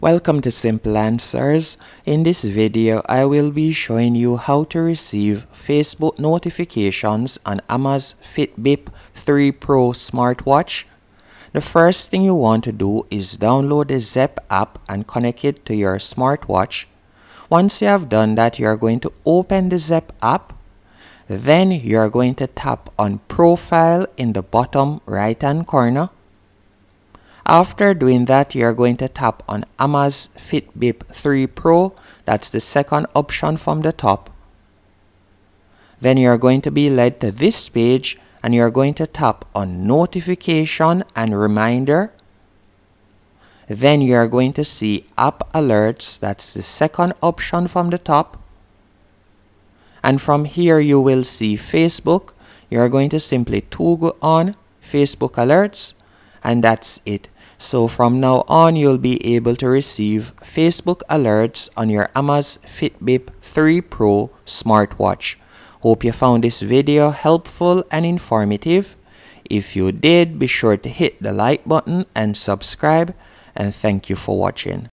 Welcome to Simple Answers. In this video, I will be showing you how to receive Facebook notifications on Amazfit Bip 3 Pro smartwatch. The first thing you want to do is download the Zep app and connect it to your smartwatch. Once you have done that, you are going to open the Zep app. Then you are going to tap on Profile in the bottom right hand corner. After doing that, you are going to tap on Amazfit Bip 3 Pro. That's the second option from the top. Then you are going to be led to this page and you are going to tap on Notification and Reminder. Then you are going to see App Alerts. That's the second option from the top. And from here you will see Facebook. You are going to simply toggle on Facebook Alerts. And that's it. So from now on, you'll be able to receive Facebook alerts on your Amazfit Bip 3 Pro smartwatch. Hope you found this video helpful and informative. If you did, be sure to hit the like button and subscribe. And thank you for watching.